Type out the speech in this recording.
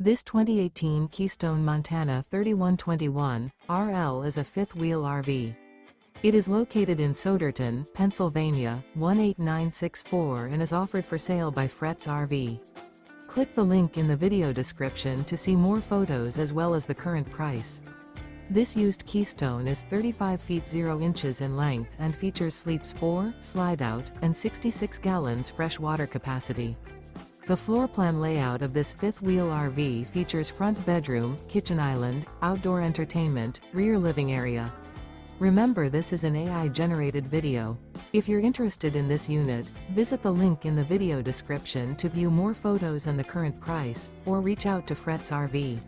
This 2018 Keystone Montana 3121 RL is a fifth-wheel RV. It is located in Souderton, Pennsylvania, 18964 and is offered for sale by Fretz RV. Click the link in the video description to see more photos as well as the current price. This used Keystone is 35 feet 0 inches in length and features sleeps 4, slide-out, and 66 gallons fresh water capacity. The floor plan layout of this fifth-wheel RV features front bedroom, kitchen island, outdoor entertainment, rear living area. Remember, this is an AI-generated video. If you're interested in this unit, visit the link in the video description to view more photos and the current price, or reach out to Fretz RV.